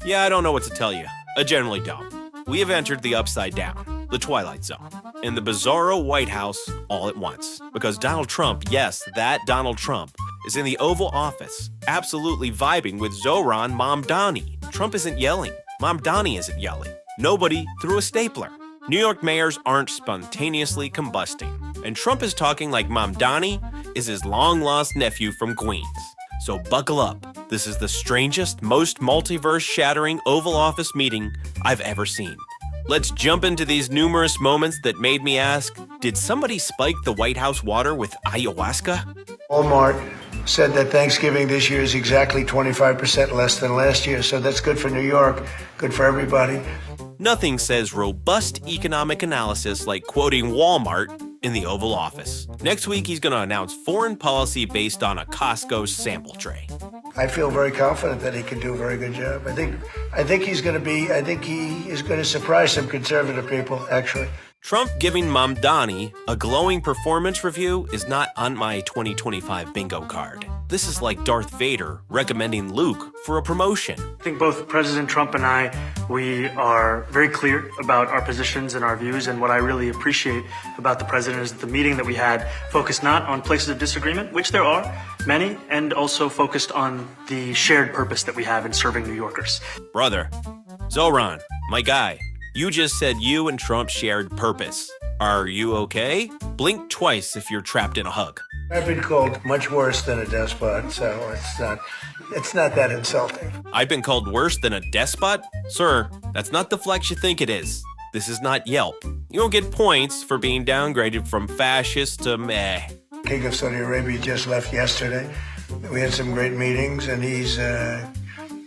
Yeah, I don't know what to tell you. I generally don't. We have entered the upside down, the Twilight Zone, and the Bizarro White House all at once. Because Donald Trump, yes, that Donald Trump, is in the Oval Office, absolutely vibing with Zoran Mamdani. Trump isn't yelling. Mamdani isn't yelling. Nobody threw a stapler. New York mayors aren't spontaneously combusting. And Trump is talking like Mamdani is his long-lost nephew from Queens. So buckle up. This is the strangest, most multiverse-shattering Oval Office meeting I've ever seen. Let's jump into these numerous moments that made me ask, did somebody spike the White House water with ayahuasca? Walmart said that Thanksgiving this year is exactly 25% less than last year, so that's good for New York, good for everybody. Nothing says robust economic analysis like quoting Walmart in the Oval Office. Next week, he's going to announce foreign policy based on a Costco sample tray. I feel very confident that he can do a very good job. I think he is going to surprise some conservative people, actually. Trump giving Mamdani a glowing performance review is not on my 2025 bingo card. This is like Darth Vader recommending Luke for a promotion. I think both President Trump and I, we are very clear about our positions and our views, and what I really appreciate about the president is that the meeting that we had focused not on places of disagreement, which there are many, and also focused on the shared purpose that we have in serving New Yorkers. Brother, Zoran, my guy, you just said you and Trump shared purpose. Are you okay? Blink twice if you're trapped in a hug. I've been called much worse than a despot, so it's not that insulting. I've been called worse than a despot? Sir, that's not the flex you think it is. This is not Yelp. You don't get points for being downgraded from fascist to meh. King of Saudi Arabia just left yesterday. We had some great meetings, and he's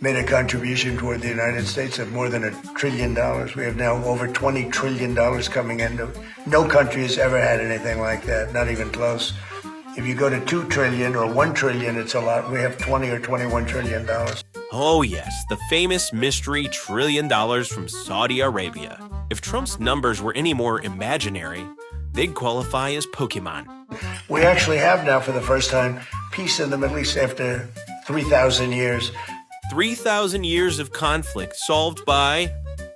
made a contribution toward the United States of more than $1 trillion. We have now over $20 trillion coming in. No country has ever had anything like that, not even close. If you go to 2 trillion or 1 trillion, it's a lot. We have 20 or 21 trillion dollars. Oh yes, the famous mystery $1 trillion from Saudi Arabia. If Trump's numbers were any more imaginary, they'd qualify as Pokemon. We actually have now, for the first time, peace in the Middle East after 3,000 years. 3,000 years of conflict solved by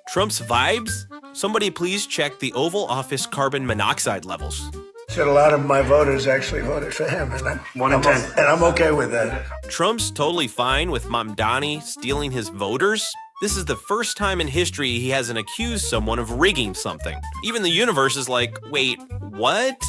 Trump's vibes? Somebody please check the Oval Office carbon monoxide levels. Said a lot of my voters actually voted for him, and 1 in 10. And I'm okay with that. Trump's totally fine with Mamdani stealing his voters? This is the first time in history he hasn't accused someone of rigging something. Even the universe is like, wait, what?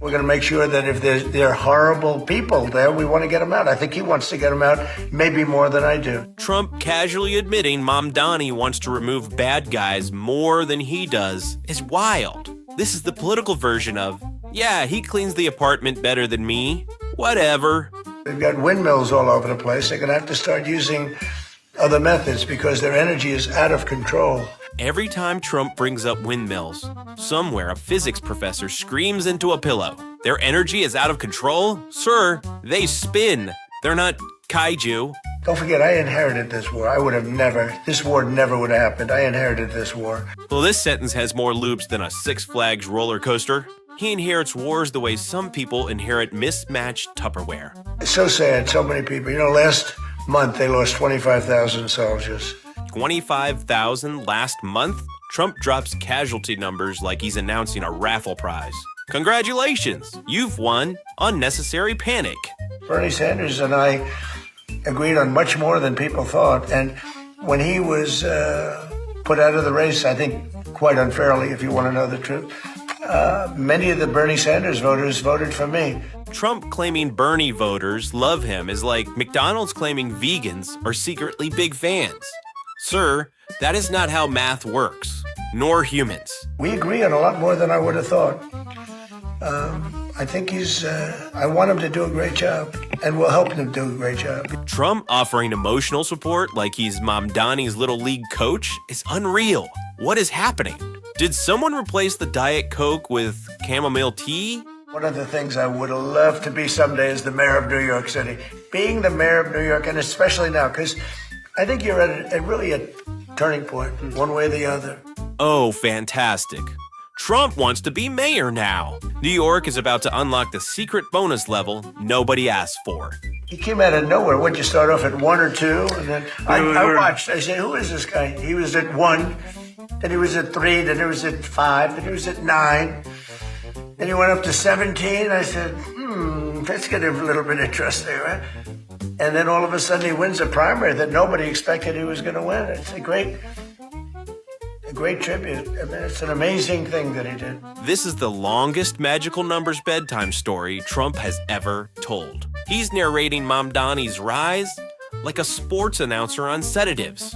We're going to make sure that if there are horrible people there, we want to get them out. I think he wants to get them out maybe more than I do. Trump casually admitting Mamdani wants to remove bad guys more than he does is wild. This is the political version of, yeah, he cleans the apartment better than me. Whatever. We've got windmills all over the place. They're going to have to start using other methods because their energy is out of control. Every time Trump brings up windmills, somewhere a physics professor screams into a pillow. Their energy is out of control? Sir, they spin. They're not kaiju. Don't forget, I inherited this war. This war never would have happened. I inherited this war. Well, this sentence has more loops than a Six Flags roller coaster. He inherits wars the way some people inherit mismatched Tupperware. It's so sad, so many people. You know, last month they lost 25,000 soldiers. 25,000 last month? Trump drops casualty numbers like he's announcing a raffle prize. Congratulations, you've won unnecessary panic. Bernie Sanders and I agreed on much more than people thought. And when he was put out of the race, I think quite unfairly, if you want to know the truth, many of the Bernie Sanders voters voted for me. Trump claiming Bernie voters love him is like McDonald's claiming vegans are secretly big fans. Sir, that is not how math works, nor humans. We agree on a lot more than I would have thought. I think I want him to do a great job, and we'll help him do a great job. Trump offering emotional support like he's Mamdani's little league coach is unreal. What is happening? Did someone replace the Diet Coke with chamomile tea? One of the things I would love to be someday is the mayor of New York City. Being the mayor of New York, and especially now, because I think you're at really a turning point, one way or the other. Oh, fantastic. Trump wants to be mayor now. New York is about to unlock the secret bonus level nobody asked for. He came out of nowhere. What'd you start off at 1 or 2? And then I watched. I said, who is this guy? He was at 1, then he was at 3, then he was at 5, then he was at 9. Then he went up to 17. I said, that's getting a little bit interesting, right? And then all of a sudden he wins a primary that nobody expected he was going to win. It's a great tribute. I mean, it's an amazing thing that he did. This is the longest magical numbers bedtime story Trump has ever told. He's narrating Mamdani's rise like a sports announcer on sedatives.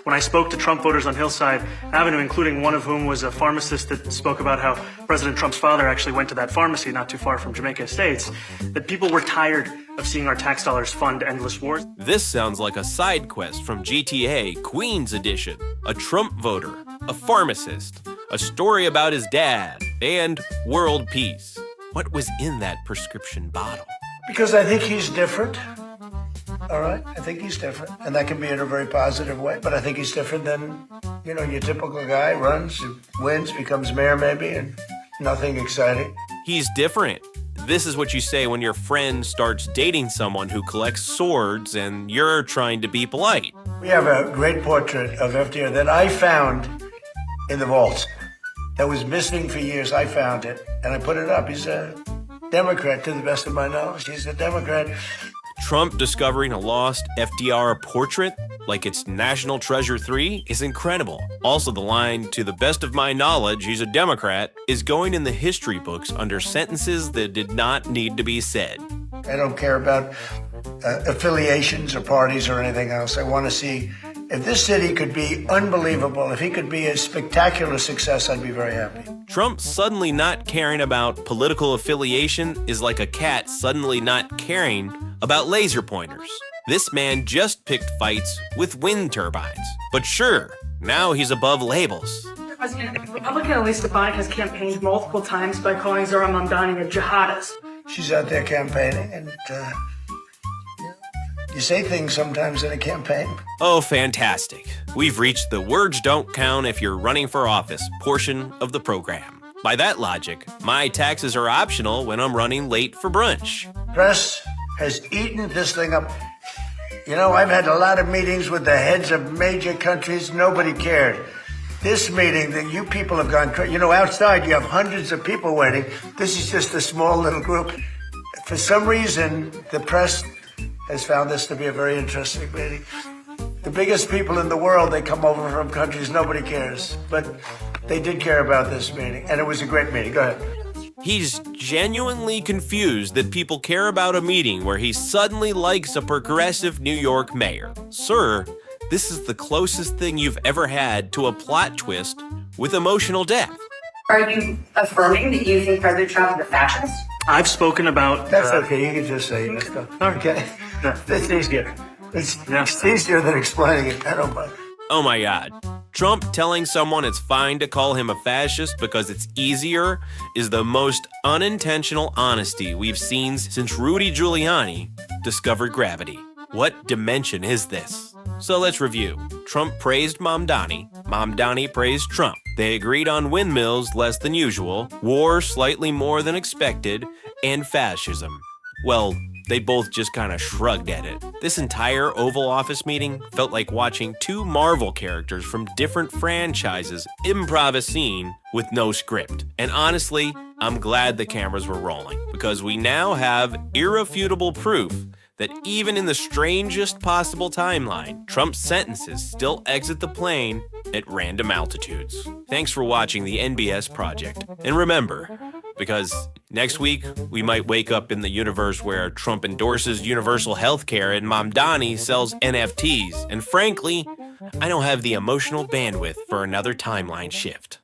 When I spoke to Trump voters on Hillside Avenue, including one of whom was a pharmacist that spoke about how President Trump's father actually went to that pharmacy not too far from Jamaica Estates, that people were tired of seeing our tax dollars fund endless wars. This sounds like a side quest from GTA Queens Edition. A Trump voter, a pharmacist, a story about his dad, and world peace. What was in that prescription bottle? Because I think he's different. All right? I think he's different. And that can be in a very positive way. But I think he's different than, your typical guy. Runs, wins, becomes mayor maybe, and nothing exciting. He's different. This is what you say when your friend starts dating someone who collects swords and you're trying to be polite. We have a great portrait of FDR that I found in the vaults. That was missing for years. I found it, and I put it up. He's a Democrat, to the best of my knowledge. He's a Democrat. Trump discovering a lost FDR portrait like it's National Treasure 3 is incredible. Also, the line, to the best of my knowledge, he's a Democrat, is going in the history books under sentences that did not need to be said. I don't care about affiliations or parties or anything else. I want to see if this city could be unbelievable, if he could be a spectacular success, I'd be very happy. Trump suddenly not caring about political affiliation is like a cat suddenly not caring about laser pointers. This man just picked fights with wind turbines. But sure, now he's above labels. President, Republican Elise Stefanik has campaigned multiple times by calling Zora Mamdani a jihadist. She's out there campaigning, and you say things sometimes in a campaign. Oh, fantastic. We've reached the words don't count if you're running for office portion of the program. By that logic, my taxes are optional when I'm running late for brunch. Press has eaten this thing up. I've had a lot of meetings with the heads of major countries. Nobody cared. This meeting that you people have gone, outside you have hundreds of people waiting. This is just a small little group. For some reason, the press has found this to be a very interesting meeting. The biggest people in the world, they come over from countries nobody cares. But they did care about this meeting, and it was a great meeting. Go ahead. He's genuinely confused that people care about a meeting where he suddenly likes a progressive New York mayor. Sir, this is the closest thing you've ever had to a plot twist with emotional depth. Are you affirming that you think President Trump is a fascist? I've spoken about... That's okay. You can just say it. Okay? That's easier. It's easier than explaining it. I don't mind. Oh my God. Trump telling someone it's fine to call him a fascist because it's easier is the most unintentional honesty we've seen since Rudy Giuliani discovered gravity. What dimension is this? So let's review. Trump praised Mamdani. Mamdani praised Trump. They agreed on windmills less than usual, war slightly more than expected, and fascism. Well, they both just kind of shrugged at it. This entire Oval Office meeting felt like watching two Marvel characters from different franchises improv a scene with no script. And honestly, I'm glad the cameras were rolling, because we now have irrefutable proof that even in the strangest possible timeline, Trump's sentences still exit the plane at random altitudes. Thanks for watching the NBS Project. And remember, because next week, we might wake up in the universe where Trump endorses universal health care and Mamdani sells NFTs. And frankly, I don't have the emotional bandwidth for another timeline shift.